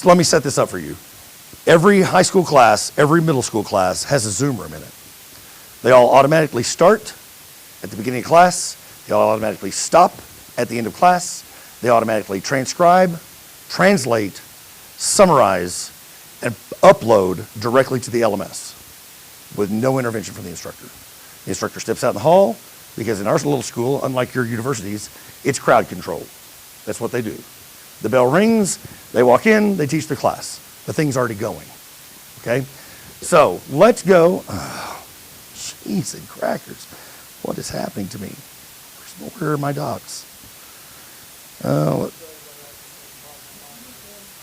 let me set this up for you. Every high school class, every middle school class has a Zoom room in it. They all automatically start at the beginning of class. They all automatically stop at the end of class. They automatically transcribe, translate, summarize, and upload directly to the LMS with no intervention from the instructor. The instructor steps out in the hall because in our little school, unlike your universities, it's crowd control. That's what they do. The bell rings, they walk in, they teach their class. The thing's already going, okay? So let's go. Oh, cheese and crackers. What is happening to me? Where are my docs?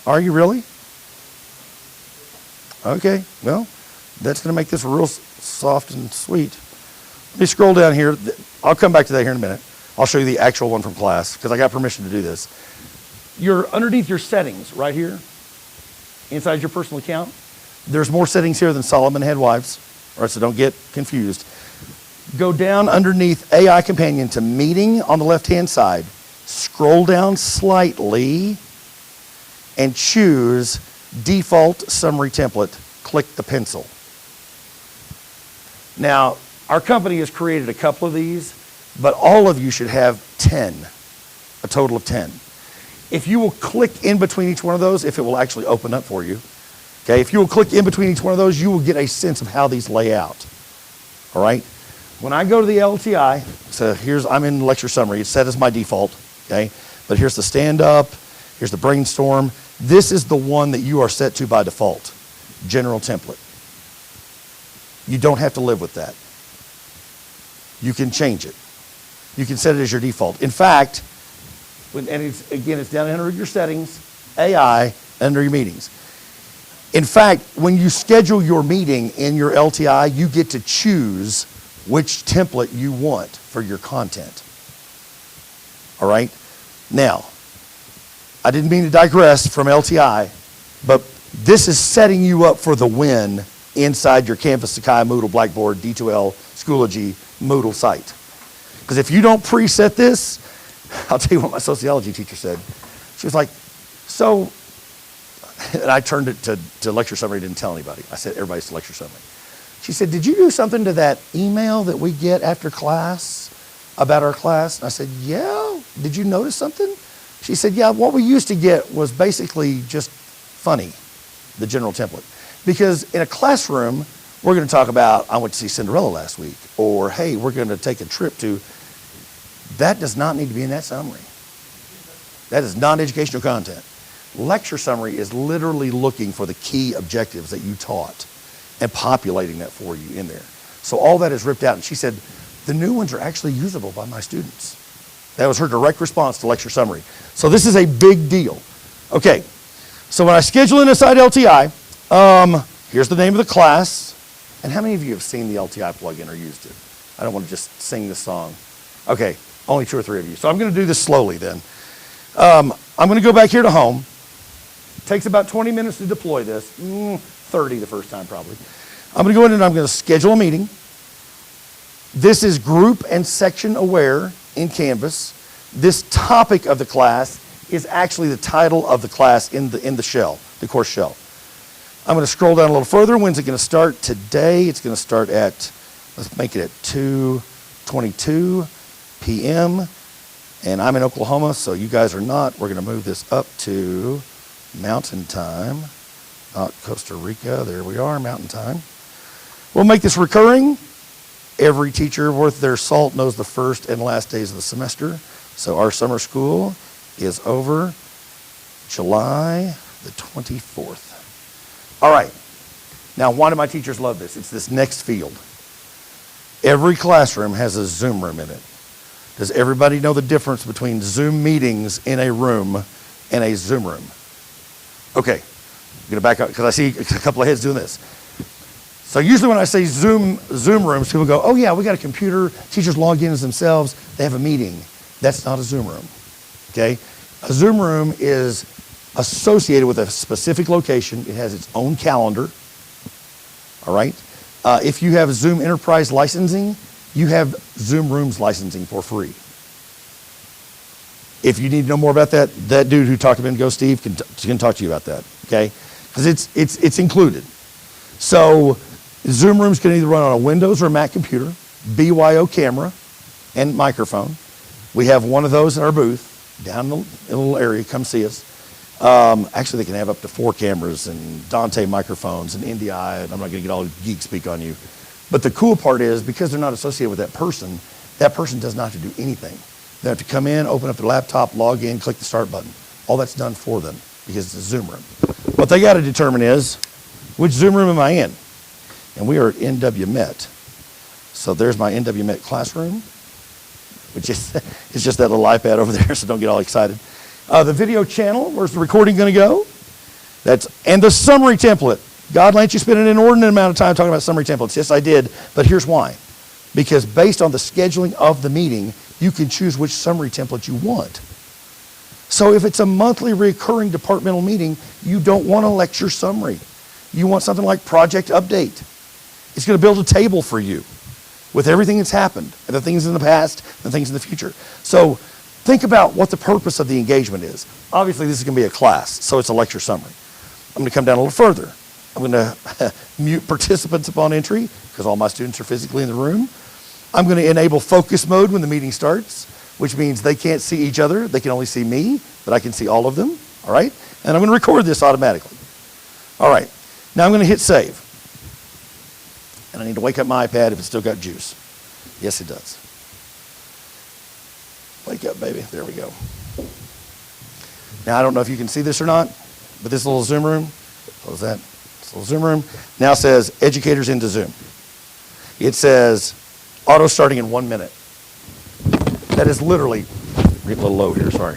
Are you really? Okay, well, that's going to make this real soft and sweet. Let me scroll down here. I'll come back to that here in a minute. I'll show you the actual one from class because I got permission to do this. You're underneath your settings right here, inside your personal account. There's more settings here than Solomon had wives, all right, so don't get confused. Go down underneath AI Companion to Meeting on the left-hand side. Scroll down slightly and choose Default Summary Template. Click the pencil. Now, our company has created a couple of these, but all of you should have 10, a total of 10. If you will click in between each one of those, if it will actually open up for you, okay, if you will click in between each one of those, you will get a sense of how these lay out, all right? When I go to the LTI, so I'm in lecture summary, it's set as my default, okay? But here's the stand up, here's the brainstorm. This is the one that you are set to by default, general template. You don't have to live with that. You can change it. You can set it as your default. In fact, it's down under your settings, AI, under your meetings. In fact, when you schedule your meeting in your LTI, you get to choose which template you want for your content. All right? Now, I didn't mean to digress from LTI, but this is setting you up for the win inside your Canvas, Sakai, Moodle, Blackboard, D2L, Schoology, Moodle site. Because if you don't preset this, I'll tell you what my sociology teacher said. She was like, so, and I turned it to lecture summary, didn't tell anybody. I said, everybody's to lecture summary. She said, did you do something to that email that we get after class about our class? And I said, yeah, did you notice something? She said, yeah, what we used to get was basically just funny, the general template. Because in a classroom, we're going to talk about, I went to see Cinderella last week, or hey, we're going to take a trip to, that does not need to be in that summary. That is non-educational content. Lecture summary is literally looking for the key objectives that you taught and populating that for you in there. So all that is ripped out. And she said, the new ones are actually usable by my students. That was her direct response to lecture summary. So this is a big deal. Okay, so when I schedule in inside LTI, here's the name of the class. And how many of you have seen the LTI plugin or used it? I don't want to just sing this song. Okay, only 2 or 3 of you. So I'm going to do this slowly then. I'm going to go back here to home. Takes about 20 minutes to deploy this. 30 the first time probably. I'm going to go in and I'm going to schedule a meeting. This is group and section aware in Canvas. This topic of the class is actually the title of the class in the shell, the course shell. I'm going to scroll down a little further. When's it going to start? Today it's going to start at, let's make it at 2:22 p.m. And I'm in Oklahoma, so you guys are not. We're going to move this up to Mountain Time, not Costa Rica. There we are, Mountain Time. We'll make this recurring. Every teacher worth their salt knows the first and last days of the semester. So our summer school is over July the 24th. All right. Now, why do my teachers love this? It's this next field. Every classroom has a Zoom room in it. Does everybody know the difference between Zoom meetings in a room and a Zoom room? Okay. I'm going to back up because I see a couple of heads doing this. So usually when I say Zoom rooms, people go, oh yeah, we got a computer, teachers log in as themselves, they have a meeting. That's not a Zoom room, okay? A Zoom room is associated with a specific location. It has its own calendar, all right? If you have Zoom Enterprise licensing, you have Zoom Rooms licensing for free. If you need to know more about that, that dude who talked to me and Go Steve can talk to you about that. okay? Because it's included. So Zoom Rooms can either run on a Windows or a Mac computer, BYO camera, and microphone. We have one of those in our booth down in a little area. Come see us. Actually, they can have up to 4 cameras and Dante microphones and NDI, and I'm not going to get all geek speak on you. But the cool part is, because they're not associated with that person does not have to do anything. They have to come in, open up their laptop, log in, click the start button. All that's done for them because it's a Zoom room. What they got to determine is, which Zoom room am I in? And we are at NWMet. So there's my NWMet classroom, which is it's just that little iPad over there, so don't get all excited. The video channel, where's the recording going to go? And the summary template. God lets you spend an inordinate amount of time talking about summary templates. Yes, I did, but here's why. Because based on the scheduling of the meeting, you can choose which summary template you want. So if it's a monthly recurring departmental meeting, you don't want a lecture summary. You want something like project update. It's going to build a table for you with everything that's happened, and the things in the past, and the things in the future. So think about what the purpose of the engagement is. Obviously, this is going to be a class, so it's a lecture summary. I'm going to come down a little further. I'm going to mute participants upon entry, because all my students are physically in the room. I'm going to enable focus mode when the meeting starts, which means they can't see each other. They can only see me, but I can see all of them, all right? And I'm going to record this automatically. All right, now I'm going to hit save. And I need to wake up my iPad if it's still got juice. Yes, it does. Wake up, baby. There we go. Now, I don't know if you can see this or not, but this little Zoom room, close that, this little Zoom room, now says educators into Zoom. It says auto starting in 1 minute. That is literally, we're getting a little low here, sorry.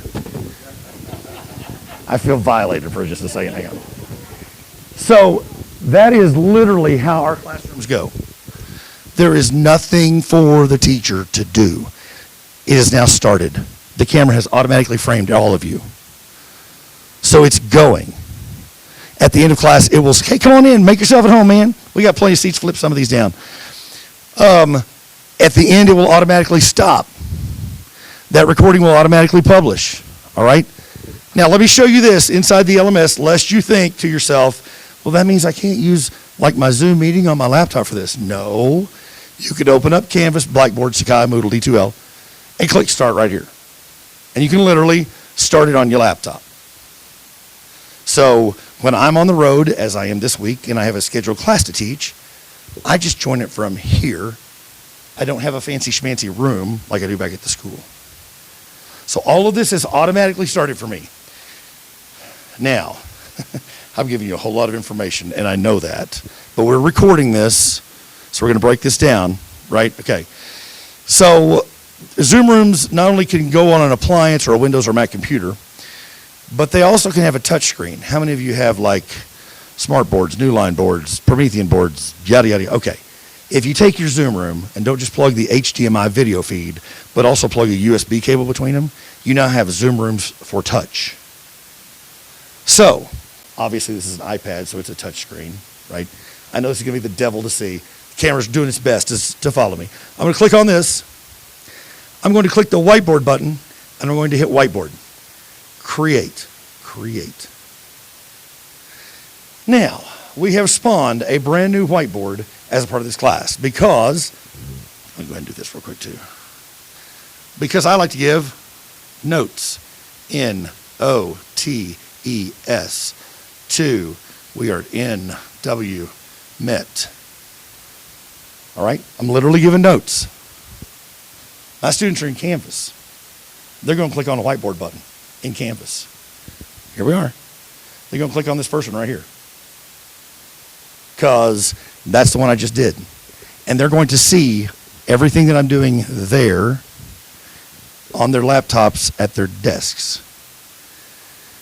I feel violated for just a second, hang on. So that is literally how our classrooms go. There is nothing for the teacher to do. It is now started. The camera has automatically framed all of you. So it's going. At the end of class, it will say, hey, come on in, make yourself at home, man. We got plenty of seats, flip some of these down. At the end, it will automatically stop. That recording will automatically publish, all right? Now, let me show you this inside the LMS, lest you think to yourself, well, that means I can't use like my Zoom meeting on my laptop for this. No, you could open up Canvas, Blackboard, Sakai, Moodle, D2L, and click start right here. And you can literally start it on your laptop. So when I'm on the road, as I am this week, and I have a scheduled class to teach, I just join it from here. I don't have a fancy schmancy room like I do back at the school. So all of this is automatically started for me. Now, I'm giving you a whole lot of information, and I know that, but we're recording this, so we're going to break this down, right? Okay. So Zoom Rooms not only can go on an appliance or a Windows or Mac computer, but they also can have a touch screen. How many of you have like smart boards, new line boards, Promethean boards, yada, yada, okay. If you take your Zoom room and don't just plug the HDMI video feed, but also plug a USB cable between them, you now have Zoom Rooms for touch. So, obviously this is an iPad, so it's a touch screen, right? I know this is going to be the devil to see. The camera's doing its best to follow me. I'm going to click on this. I'm going to click the whiteboard button, and I'm going to hit whiteboard. Create. Now, we have spawned a brand new whiteboard as a part of this class because, let me go ahead and do this real quick too. Because I like to give notes, N-O-T-E-S, to, we are NWMet. All right, I'm literally giving notes. My students are in Canvas. They're going to click on the whiteboard button in Canvas. Here we are. They're going to click on this first one right here, because that's the one I just did. And they're going to see everything that I'm doing there on their laptops at their desks.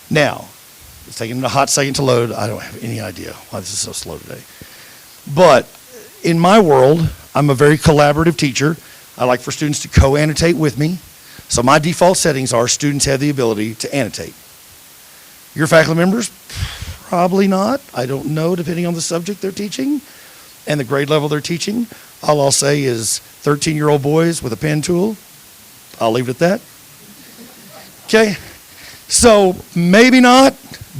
Now, it's taking a hot second to load. I don't have any idea why this is so slow today. But in my world, I'm a very collaborative teacher. I like for students to co-annotate with me. So my default settings are students have the ability to annotate. Your faculty members, probably not. I don't know, depending on the subject they're teaching and the grade level they're teaching. All I'll say is 13-year-old boys with a pen tool. I'll leave it at that. Okay, so maybe not,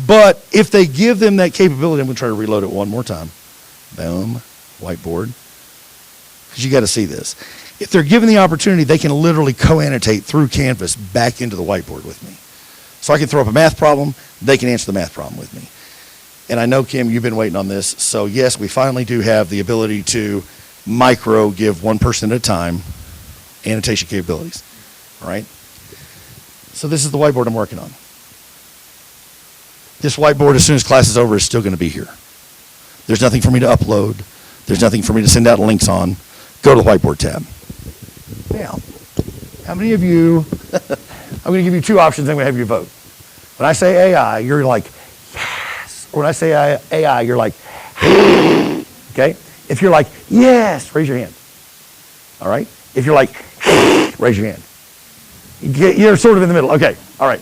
But if they give them that capability, I'm going to try to reload it one more time. Boom, whiteboard. Because you got to see this. If they're given the opportunity, they can literally co-annotate through Canvas back into the whiteboard with me. So I can throw up a math problem, they can answer the math problem with me. And I know, Kim, you've been waiting on this. So yes, we finally do have the ability to micro give one person at a time annotation capabilities, all right? So this is the whiteboard I'm working on. This whiteboard, as soon as class is over, is still going to be here. There's nothing for me to upload. There's nothing for me to send out links on. Go to the whiteboard tab. Now, how many of you, I'm going to give you two options, I'm going to have you vote. When I say AI, you're like, yes. Or when I say AI, you're like, okay? If you're like, yes, raise your hand. All right? If you're like, raise your hand. You're sort of in the middle. Okay, all right.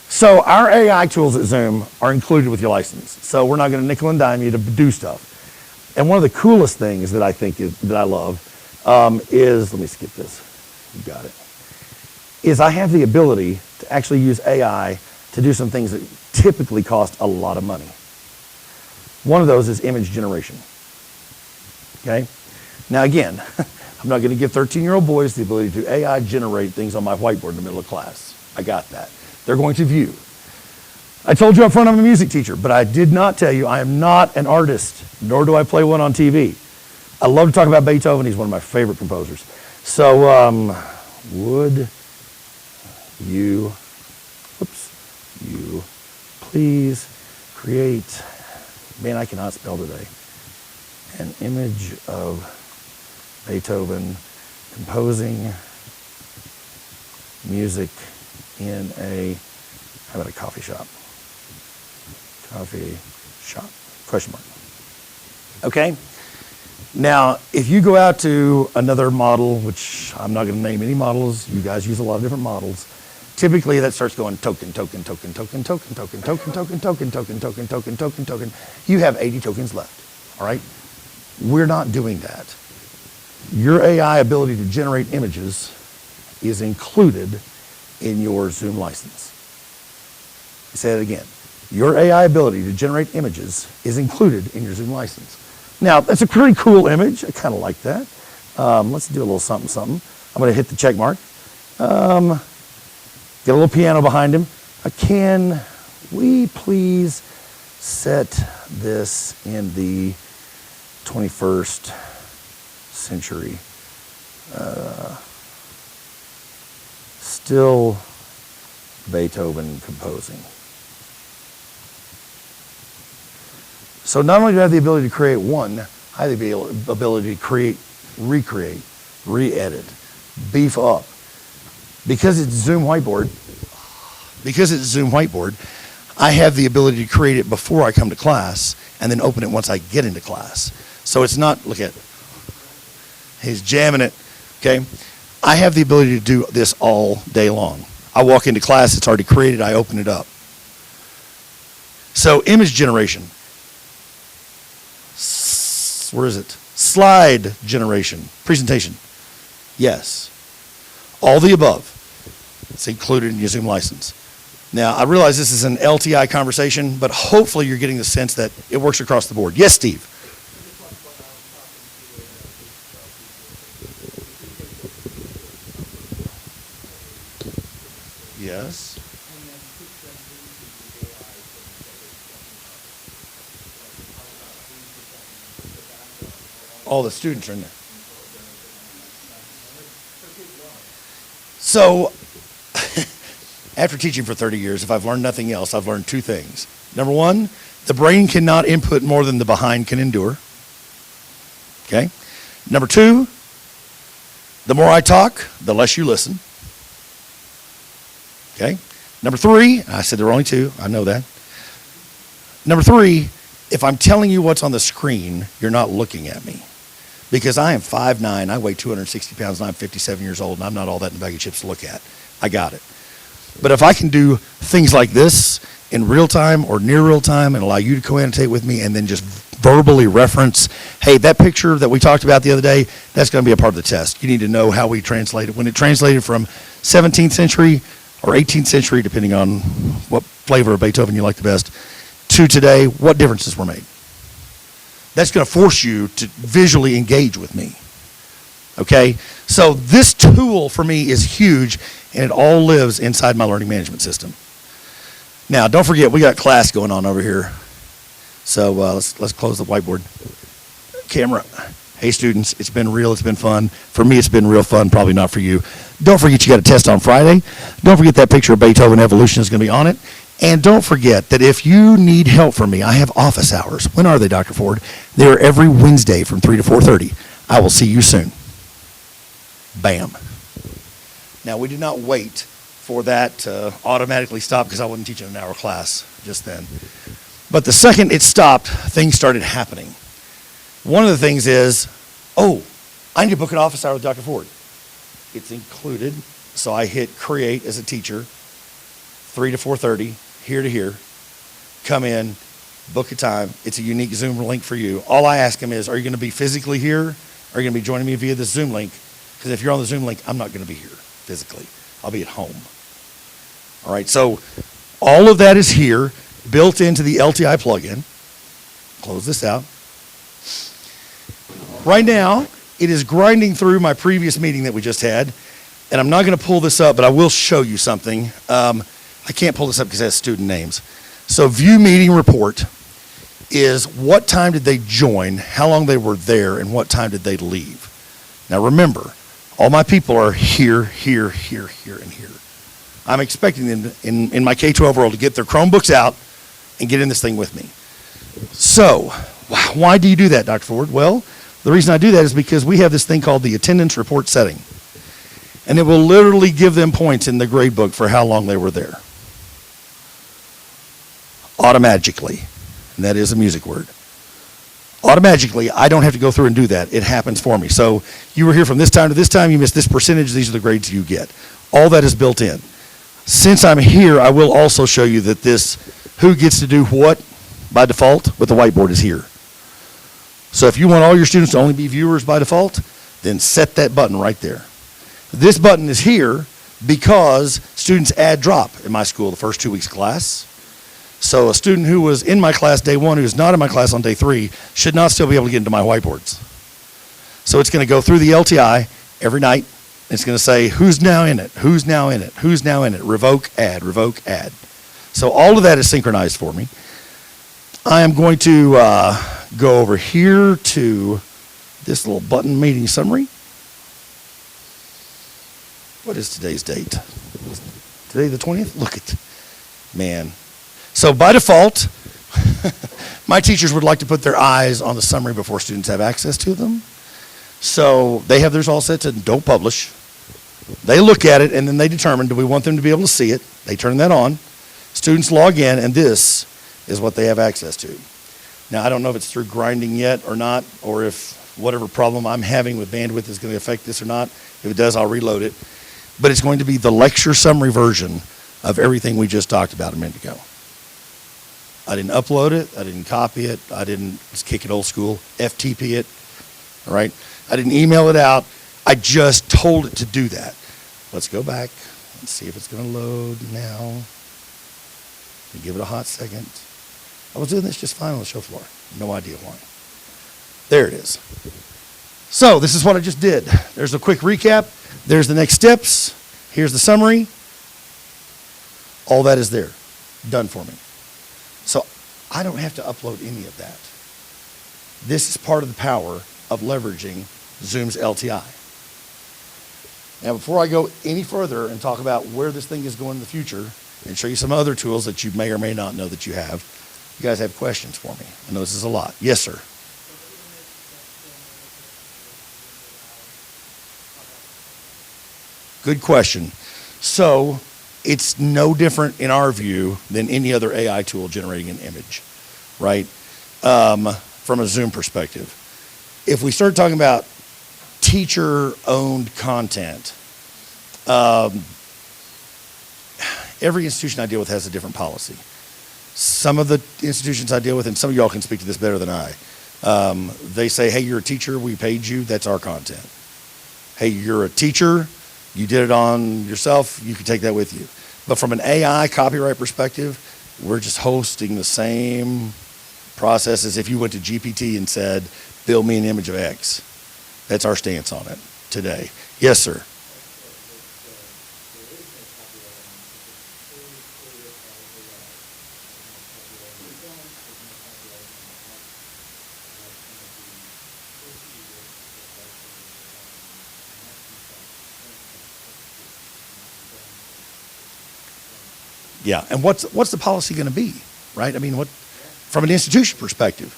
So our AI tools at Zoom are included with your license. So we're not going to nickel and dime you to do stuff. And one of the coolest things that I think that I love is, let me skip this. You got it. Is I have the ability to actually use AI to do some things that typically cost a lot of money. One of those is image generation. Okay? Now again, I'm not going to give 13-year-old boys the ability to AI generate things on my whiteboard in the middle of class. I got that. They're going to view. I told you up front I'm a music teacher, but I did not tell you I am not an artist, nor do I play one on TV. I love to talk about Beethoven. He's one of my favorite composers. So would you please create, man, I cannot spell today, an image of Beethoven composing music in a, how about a coffee shop? Coffee shop, question mark. Okay, now if you go out to another model, which I'm not going to name any models, you guys use a lot of different models, typically that starts going token, token, token, token, token, token, token, token, token, token, token, token, token, token. You have 80 tokens left, all right? We're not doing that. Your AI ability to generate images is included in your Zoom license. I say that again. Your AI ability to generate images is included in your Zoom license. Now, that's a pretty cool image. I kind of like that. Let's do a little something, something. I'm going to hit the check mark. Get a little piano behind him. Can we please set this in the 21st century? Still Beethoven composing. So not only do I have the ability to create one, I have the ability to create, recreate, re-edit, beef up. Because it's Zoom Whiteboard, I have the ability to create it before I come to class and then open it once I get into class. So it's not, look at, he's jamming it, okay? I have the ability to do this all day long. I walk into class, it's already created, I open it up. So image generation. Where is it? Slide generation, presentation. Yes. All the above. It's included in your Zoom license. Now, I realize this is an LTI conversation, but hopefully you're getting the sense that it works across the board. Yes, Steve? Yes. All the students are in there. So, after teaching for 30 years, if I've learned nothing else, I've learned two things. Number one, the brain cannot input more than the behind can endure. Okay? Number two, the more I talk, the less you listen. Okay? Number three, I said there were only two, I know that. Number three, if I'm telling you what's on the screen, you're not looking at me. Because I am 5'9", I weigh 260 pounds, and I'm 57 years old, and I'm not all that in a bag of chips to look at. I got it. But if I can do things like this in real time or near real time and allow you to co-annotate with me and then just verbally reference, hey, that picture that we talked about the other day, that's going to be a part of the test. You need to know how we translate it. When it translated from 17th century or 18th century, depending on what flavor of Beethoven you like the best, to today, what differences were made? That's going to force you to visually engage with me. Okay? So this tool for me is huge, and it all lives inside my learning management system. Now, don't forget, we got class going on over here. So let's close the whiteboard. Camera. Hey, students, it's been real, it's been fun. For me, it's been real fun, probably not for you. Don't forget you got a test on Friday. Don't forget that picture of Beethoven Evolution is going to be on it. And don't forget that if you need help from me, I have office hours. When are they, Dr. Ford? They're every Wednesday from 3 to 4:30. I will see you soon. Bam. Now, we did not wait for that to automatically stop because I wasn't teaching an hour class just then. But the second it stopped, things started happening. One of the things is, I need to book an office hour with Dr. Ford. It's included, so I hit create as a teacher, 3 to 4:30, here to here. Come in, book a time. It's a unique Zoom link for you. All I ask him is, are you going to be physically here? Or are you going to be joining me via this Zoom link? Because if you're on the Zoom link, I'm not going to be here physically. I'll be at home. All right, so all of that is here, built into the LTI plugin. Close this out. Right now, it is grinding through my previous meeting that we just had, and I'm not going to pull this up, but I will show you something. I can't pull this up because it has student names. So view meeting report is what time did they join, how long they were there, and what time did they leave. Now remember, all my people are here, here, here, here, and here. I'm expecting them in my K-12 world to get their Chromebooks out and get in this thing with me. So why do you do that, Dr. Ford? Well, the reason I do that is because we have this thing called the attendance report setting. And it will literally give them points in the grade book for how long they were there. Automatically. And that is a music word. Automatically, I don't have to go through and do that. It happens for me. So you were here from this time to this time, you missed this percentage, these are the grades you get. All that is built in. Since I'm here, I will also show you that this who gets to do what by default with the whiteboard is here. So if you want all your students to only be viewers by default, then set that button right there. This button is here because students add drop in my school the first 2 weeks of class. So a student who was in my class day one who's not in my class on day 3 should not still be able to get into my whiteboards. So it's going to go through the LTI every night. It's going to say who's now in it, who's now in it, who's now in it, revoke, add, revoke, add. So all of that is synchronized for me. I am going to go over here to this little button meeting summary. What is today's date? Today the 20th? Look at, man. So by default, my teachers would like to put their eyes on the summary before students have access to them. So they have theirs all set to don't publish. They look at it and then they determine, do we want them to be able to see it? They turn that on. Students log in and this is what they have access to. Now, I don't know if it's through grinding yet or not, or if whatever problem I'm having with bandwidth is going to affect this or not. If it does, I'll reload it. But it's going to be the lecture summary version of everything we just talked about a minute ago. I didn't upload it. I didn't copy it. I didn't just kick it old school, FTP it, all right? I didn't email it out. I just told it to do that. Let's go back and see if it's going to load now. Give it a hot second. I was doing this just fine on the show floor. No idea why. There it is. So this is what I just did. There's a quick recap. There's the next steps. Here's the summary. All that is there. Done for me. So I don't have to upload any of that. This is part of the power of leveraging Zoom's LTI. Now, before I go any further and talk about where this thing is going in the future and show you some other tools that you may or may not know that you have, you guys have questions for me. I know this is a lot. Yes, sir. Good question. So it's no different in our view than any other AI tool generating an image, right? From a Zoom perspective. If we start talking about teacher-owned content, every institution I deal with has a different policy. Some of the institutions I deal with, and some of y'all can speak to this better than I, they say, hey, you're a teacher, we paid you, that's our content. Hey, you're a teacher, you did it on yourself, you can take that with you. But from an AI copyright perspective, we're just hosting the same process as if you went to GPT and said, build me an image of X. That's our stance on it today. Yes, sir. Yeah, and what's the policy going to be, right? I mean, what from an institution perspective?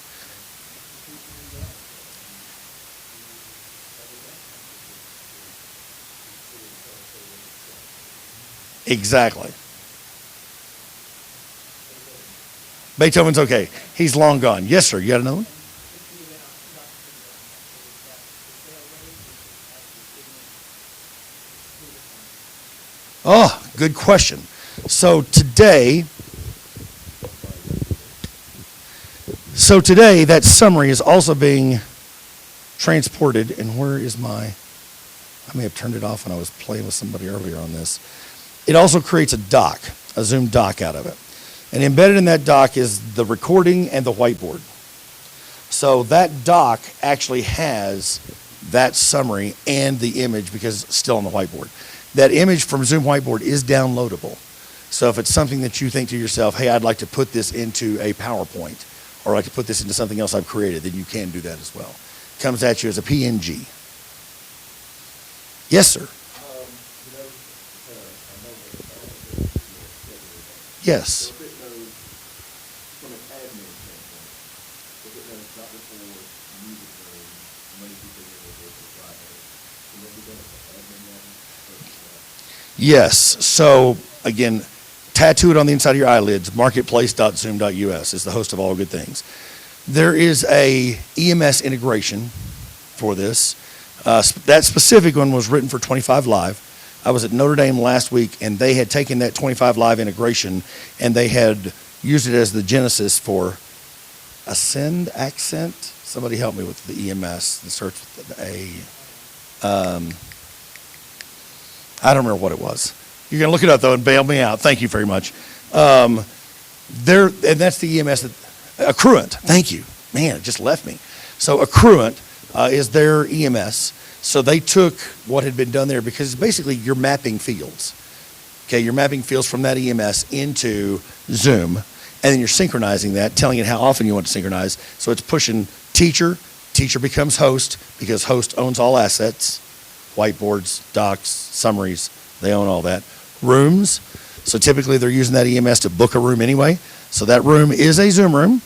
Exactly. Beethoven's okay. He's long gone. Yes, sir. You got another one? Oh, good question. So today, that summary is also being transported. And where is I may have turned it off when I was playing with somebody earlier on this. It also creates a doc, a Zoom doc out of it. And embedded in that doc is the recording and the whiteboard. So that doc actually has that summary and the image because it's still on the whiteboard. That image from Zoom Whiteboard is downloadable. So if it's something that you think to yourself, hey, I'd like to put this into a PowerPoint, or I'd like to put this into something else I've created, then you can do that as well. Comes at you as a PNG. Yes, sir. Yes. Yes. So again, tattoo it on the inside of your eyelids. Marketplace.zoom.us is the host of all good things. There is a EMS integration for this. That specific one was written for 25 Live. I was at Notre Dame last week, and they had taken that 25 Live integration, and they had used it as the genesis for Accent. Somebody help me with the EMS. The search with I don't remember what it was. You're going to look it up, though, and bail me out. Thank you very much. And that's the EMS, Accruent. Thank you. Man, it just left me. So Accruent is their EMS. So they took what had been done there because basically you're mapping fields. Okay, you're mapping fields from that EMS into Zoom, and then you're synchronizing that, telling it how often you want to synchronize. So it's pushing teacher becomes host because host owns all assets, whiteboards, docs, summaries, they own all that. Rooms, so typically they're using that EMS to book a room anyway. So that room is a Zoom room,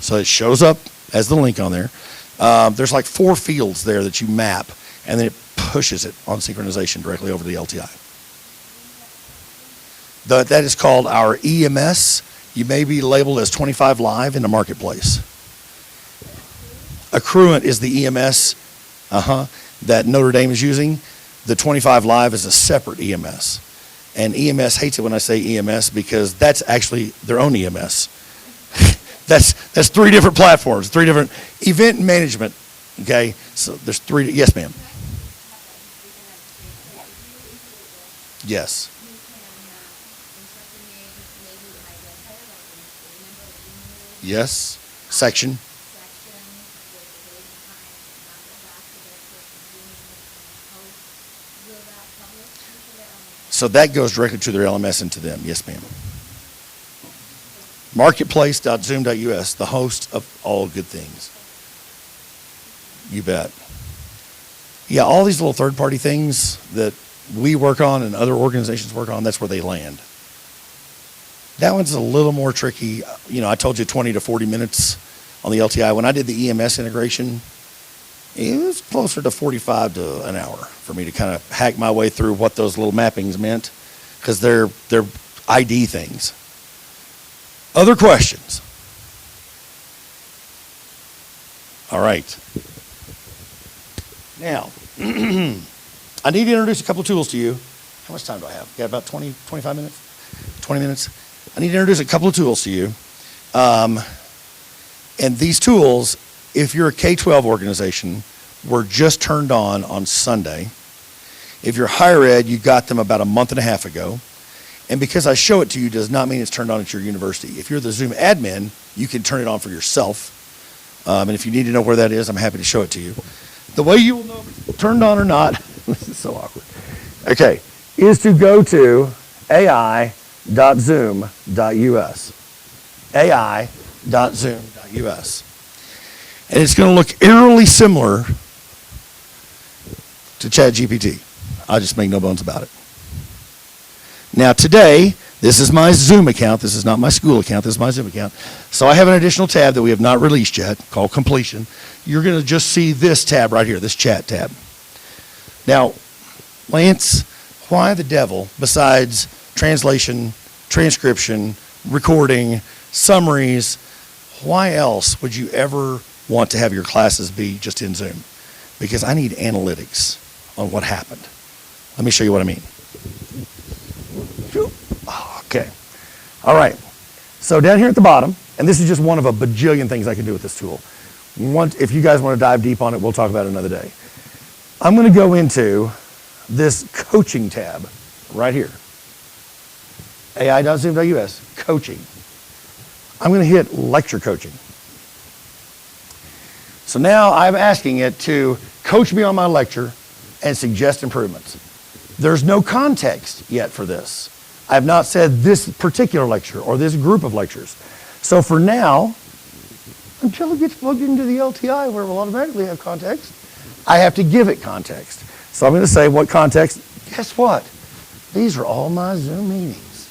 so it shows up as the link on there. There's like 4 fields there that you map, and then it pushes it on synchronization directly over the LTI. That is called our EMS. You may be labeled as 25 Live in the marketplace. Accruent is the EMS that Notre Dame is using. The 25 Live is a separate EMS. And EMS hates it when I say EMS because that's actually their own EMS. That's 3 different platforms, 3 different event management. Okay, so there's 3. Yes, ma'am. Yes. Yes. Section. So that goes directly to their LMS and to them. Yes, ma'am. Marketplace.zoom.us, the host of all good things. You bet. Yeah, all these little third-party things that we work on and other organizations work on, that's where they land. That one's a little more tricky. You know, I told you 20 to 40 minutes on the LTI. When I did the EMS integration, it was closer to 45 to an hour for me to kind of hack my way through what those little mappings meant, because they're ID things. Other questions? All right. Now, I need to introduce a couple of tools to you. How much time do I have? Got about 20, 25 minutes? 20 minutes? I need to introduce a couple of tools to you. And these tools, if you're a K-12 organization, were just turned on Sunday. If you're higher ed, you got them about a month and a half ago. And because I show it to you does not mean it's turned on at your university. If you're the Zoom admin, you can turn it on for yourself. And if you need to know where that is, I'm happy to show it to you. The way you will know if it's turned on or not, this is so awkward, okay, is to go to ai.zoom.us. ai.zoom.us. And it's going to look eerily similar to ChatGPT. I'll just make no bones about it. Now today, this is my Zoom account. This is not my school account. This is my Zoom account. So I have an additional tab that we have not released yet called Completion. You're going to just see this tab right here, this chat tab. Now, Lance, why the devil, besides translation, transcription, recording, summaries, why else would you ever want to have your classes be just in Zoom? Because I need analytics on what happened. Let me show you what I mean. Okay. All right. So down here at the bottom, and this is just one of a bajillion things I can do with this tool. If you guys want to dive deep on it, we'll talk about it another day. I'm going to go into this coaching tab right here. ai.zoom.us, coaching. I'm going to hit lecture coaching. So now I'm asking it to coach me on my lecture and suggest improvements. There's no context yet for this. I have not said this particular lecture or this group of lectures. So for now, until it gets plugged into the LTI where it will automatically have context, I have to give it context. So I'm going to say what context. Guess what? These are all my Zoom meetings.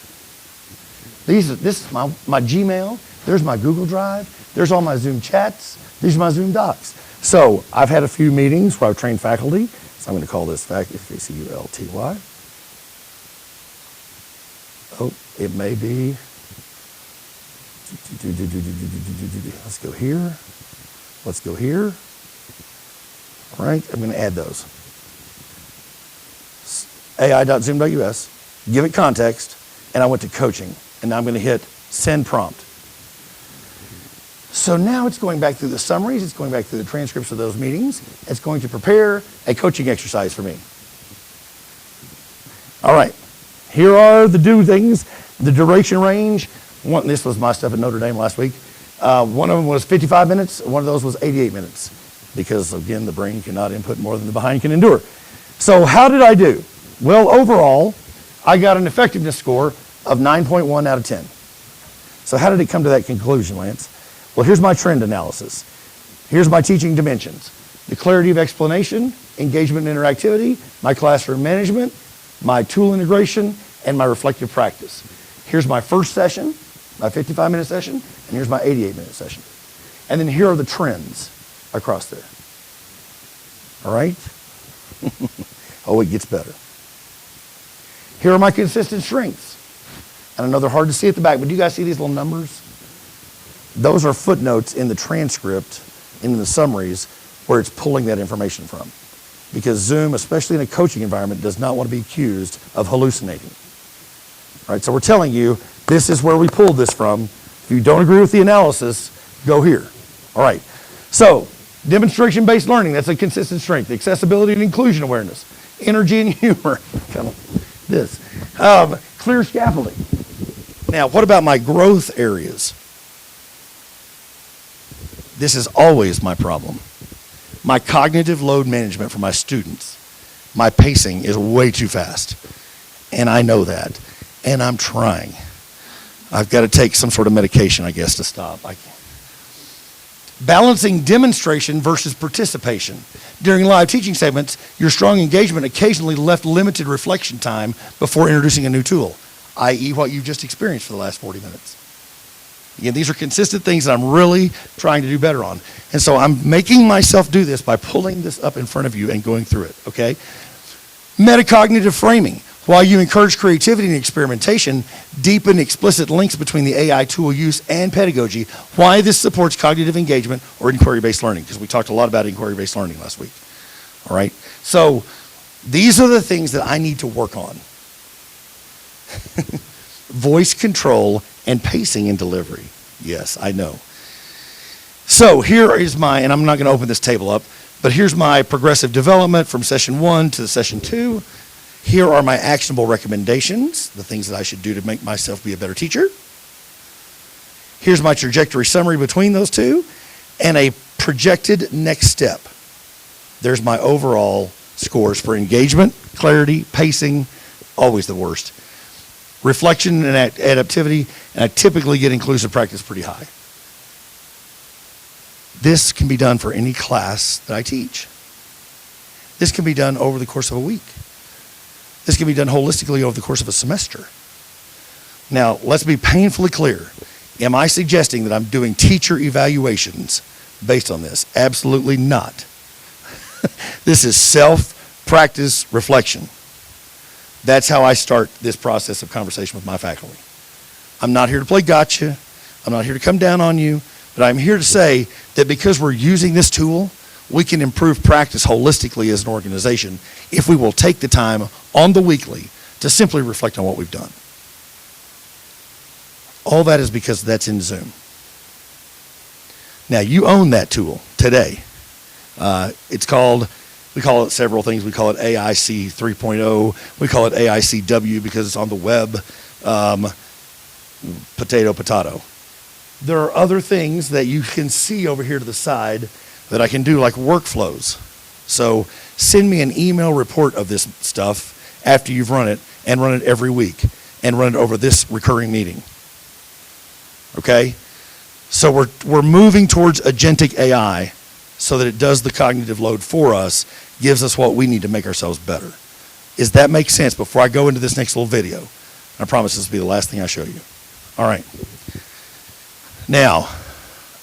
This is my Gmail. There's my Google Drive. There's all my Zoom chats. These are my Zoom docs. So I've had a few meetings where I've trained faculty. So I'm going to call this FACULTY. Oh, it may be. Let's go here. Let's go here. All right, I'm going to add those. ai.zoom.us, give it context, and I went to coaching. And now I'm going to hit send prompt. So now it's going back through the summaries, it's going back through the transcripts of those meetings, it's going to prepare a coaching exercise for me. All right, here are the do things, the duration range. This was my stuff at Notre Dame last week. One of them was 55 minutes, one of those was 88 minutes, because again, the brain cannot input more than the behind can endure. So how did I do? Well, overall, I got an effectiveness score of 9.1 out of 10. So how did it come to that conclusion, Lance? Well, here's my trend analysis. Here's my teaching dimensions. The clarity of explanation, engagement and interactivity, my classroom management, my tool integration, and my reflective practice. Here's my first session, my 55-minute session, and here's my 88-minute session. And then here are the trends across there. All right? Oh, it gets better. Here are my consistent strengths. And I know they're hard to see at the back, but do you guys see these little numbers? Those are footnotes in the transcript, in the summaries, where it's pulling that information from. Because Zoom, especially in a coaching environment, does not want to be accused of hallucinating. All right, so we're telling you, this is where we pulled this from. If you don't agree with the analysis, go here. All right, so demonstration-based learning, that's a consistent strength. Accessibility and inclusion awareness. Energy and humor, kind of this. Clear scaffolding. Now, what about my growth areas? This is always my problem. My cognitive load management for my students, my pacing is way too fast. And I know that. And I'm trying. I've got to take some sort of medication, I guess, to stop. Balancing demonstration versus participation. During live teaching segments, your strong engagement occasionally left limited reflection time before introducing a new tool, i.e. what you've just experienced for the last 40 minutes. Again, these are consistent things that I'm really trying to do better on. And so I'm making myself do this by pulling this up in front of you and going through it, okay? Metacognitive framing. While you encourage creativity and experimentation, deepen explicit links between the AI tool use and pedagogy. Why this supports cognitive engagement or inquiry-based learning, because we talked a lot about inquiry-based learning last week, all right? So these are the things that I need to work on. Voice control and pacing and delivery. Yes, I know. So here is my, and I'm not going to open this table up, but here's my progressive development from session 1 to session 2. Here are my actionable recommendations, the things that I should do to make myself be a better teacher. Here's my trajectory summary between those two, and a projected next step. There's my overall scores for engagement, clarity, pacing, always the worst. Reflection and adaptivity, and I typically get inclusive practice pretty high. This can be done for any class that I teach. This can be done over the course of a week. This can be done holistically over the course of a semester. Now, let's be painfully clear. Am I suggesting that I'm doing teacher evaluations based on this? Absolutely not. This is self-practice reflection. That's how I start this process of conversation with my faculty. I'm not here to play gotcha. I'm not here to come down on you, but I'm here to say that because we're using this tool, we can improve practice holistically as an organization if we will take the time on the weekly to simply reflect on what we've done. All that is because that's in Zoom. Now, you own that tool today. We call it several things. We call it AIC 3.0. We call it AICW because it's on the web. Potato. There are other things that you can see over here to the side that I can do, like workflows. So send me an email report of this stuff after you've run it, and run it every week, and run it over this recurring meeting. Okay? So we're moving towards agentic AI so that it does the cognitive load for us, gives us what we need to make ourselves better. Does that make sense before I go into this next little video? I promise this will be the last thing I show you. All right. Now,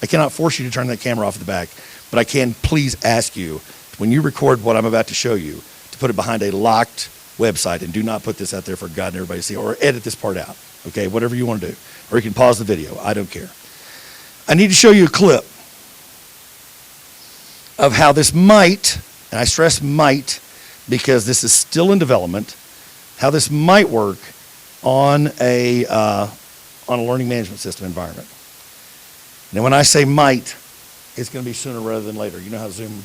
I cannot force you to turn that camera off at the back, but I can please ask you, when you record what I'm about to show you, to put it behind a locked website, and do not put this out there for God and everybody to see, or edit this part out, okay? Whatever you want to do. Or you can pause the video. I don't care. I need to show you a clip of how this might, and I stress might because this is still in development, how this might work on a learning management system environment. Now, when I say might, it's going to be sooner rather than later. You know how Zoom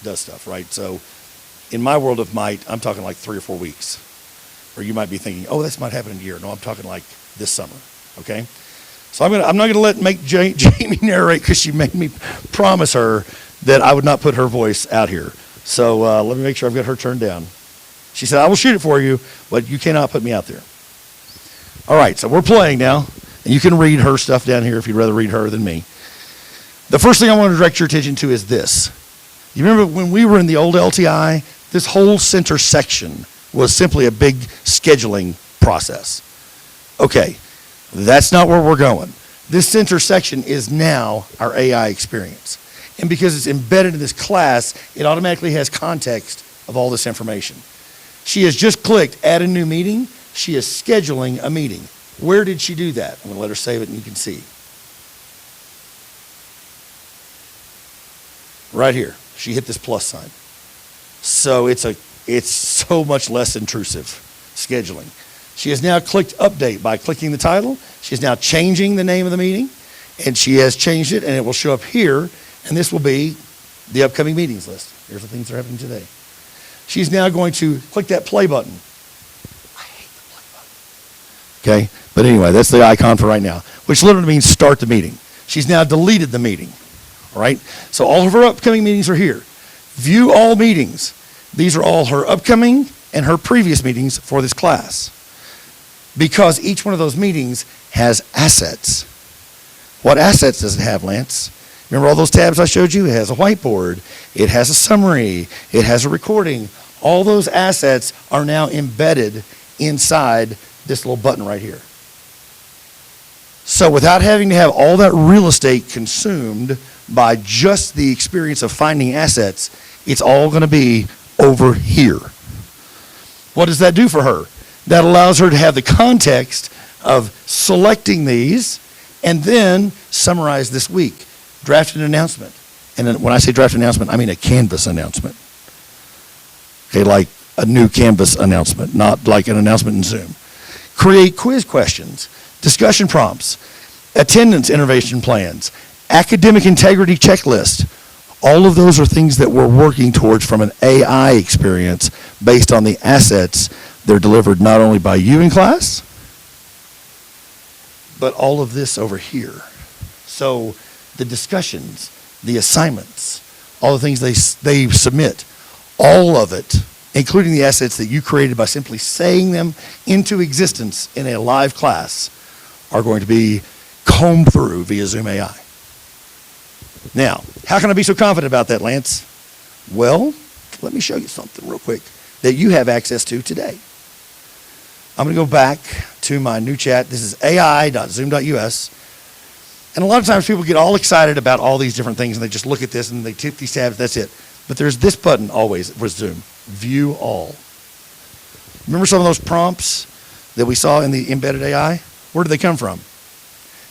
does stuff, right? So in my world of might, I'm talking like 3 or 4 weeks. Or you might be thinking, oh, this might happen in a year. No, I'm talking like this summer, okay? So I'm not going to make Jamie narrate because she made me promise her that I would not put her voice out here. So let me make sure I've got her turned down. She said, I will shoot it for you, but you cannot put me out there. All right, so we're playing now. And you can read her stuff down here if you'd rather read her than me. The first thing I want to direct your attention to is this. You remember when we were in the old LTI, this whole center section was simply a big scheduling process. Okay, that's not where we're going. This center section is now our AI experience. And because it's embedded in this class, it automatically has context of all this information. She has just clicked add a new meeting. She is scheduling a meeting. Where did she do that? I'm going to let her save it and you can see. Right here. She hit this plus sign. So it's so much less intrusive scheduling. She has now clicked update by clicking the title. She is now changing the name of the meeting, and she has changed it, and it will show up here, and this will be the upcoming meetings list. Here's the things that are happening today. She's now going to click that play button. I hate the play button. Okay, but anyway, that's the icon for right now, which literally means start the meeting. She's now deleted the meeting. All right, so all of her upcoming meetings are here. View all meetings. These are all her upcoming and her previous meetings for this class. Because each one of those meetings has assets. What assets does it have, Lance? Remember all those tabs I showed you? It has a whiteboard. It has a summary. It has a recording. All those assets are now embedded inside this little button right here. So without having to have all that real estate consumed by just the experience of finding assets, it's all going to be over here. What does that do for her? That allows her to have the context of selecting these and then summarize this week. Draft an announcement. And then when I say draft announcement, I mean a Canvas announcement. Okay, like a new Canvas announcement, not like an announcement in Zoom. Create quiz questions, discussion prompts, attendance intervention plans, academic integrity checklist. All of those are things that we're working towards from an AI experience based on the assets They're delivered not only by you in class, but all of this over here. So the discussions, the assignments, all the things they submit, all of it, including the assets that you created by simply saying them into existence in a live class, are going to be combed through via Zoom AI. Now, how can I be so confident about that, Lance? Well, let me show you something real quick that you have access to today. I'm going to go back to my new chat. This is ai.zoom.us. And a lot of times people get all excited about all these different things and they just look at this and they tip these tabs, that's it. But there's this button always with Zoom, View All. Remember some of those prompts that we saw in the embedded AI? Where did they come from?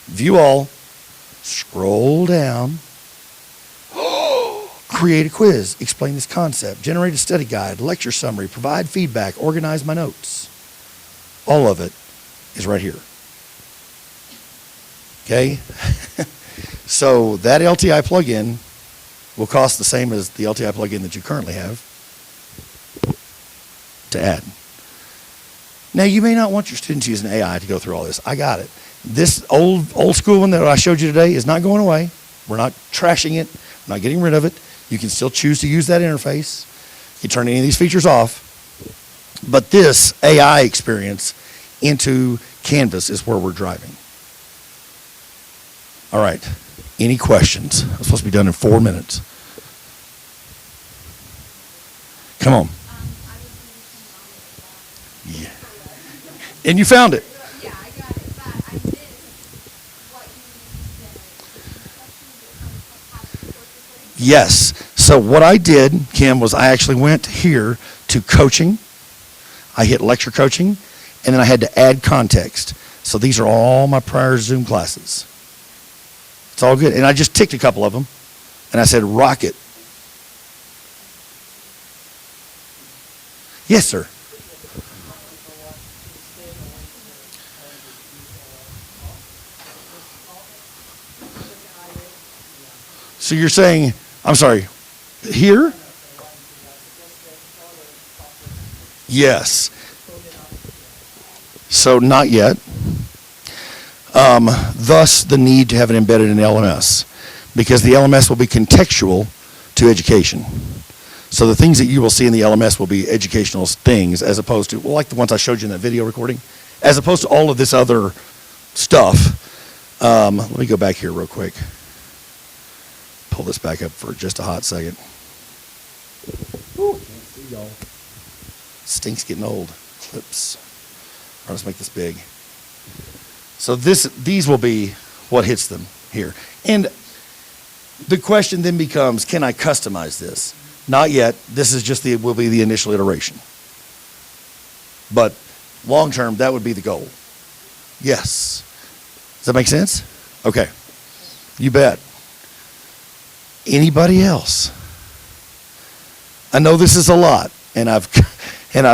View All, scroll down, create a quiz, explain this concept, generate a study guide, lecture summary, provide feedback, organize my notes. All of it is right here. Okay? So that LTI plugin will cost the same as the LTI plugin that you currently have to add. Now, you may not want your students using AI to go through all this. I got it. This old school one that I showed you today is not going away. We're not trashing it. We're not getting rid of it. You can still choose to use that interface. You turn any of these features off. But this AI experience into Canvas is where we're driving. All right. Any questions? I'm supposed to be done in 4 minutes. Come on. Yeah. And you found it. Yeah, I got it, but I missed what you said. Yes. So what I did, Kim, was I actually went here to coaching. I hit lecture coaching, and then I had to add context. So these are all my prior Zoom classes. It's all good. And I just ticked a couple of them, and I said, rock it. Yes, sir. So you're saying, I'm sorry, here? Yes. So not yet. Thus the need to have it embedded in LMS, because the LMS will be contextual to education. So the things that you will see in the LMS will be educational things, as opposed to, well, like the ones I showed you in that video recording, as opposed to all of this other stuff. Let me go back here real quick. Pull this back up for just a hot second. Ooh, can't see y'all. Stinks getting old. Clips. All right, let's make this big. So these will be what hits them here. And the question then becomes, can I customize this? Not yet. This is just will be the initial iteration. But long term, that would be the goal. Yes. Does that make sense? Okay. You bet. Anybody else? I know this is a lot, and I've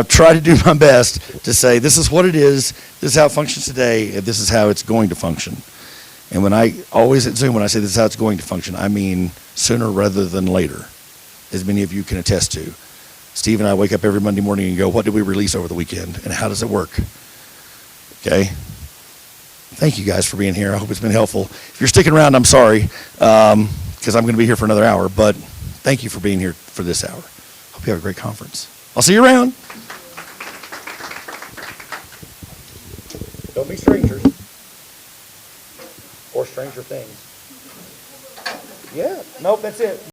tried to do my best to say this is what it is, this is how it functions today, and this is how it's going to function. And when I always at Zoom, when I say this is how it's going to function, I mean sooner rather than later, as many of you can attest to. Steve and I wake up every Monday morning and go, what did we release over the weekend, and how does it work? Okay. Thank you guys for being here. I hope it's been helpful. If you're sticking around, I'm sorry, because I'm going to be here for another hour, but thank you for being here for this hour. Hope you have a great conference. I'll see you around. Don't be strangers. Or stranger things. Yeah, nope, that's it.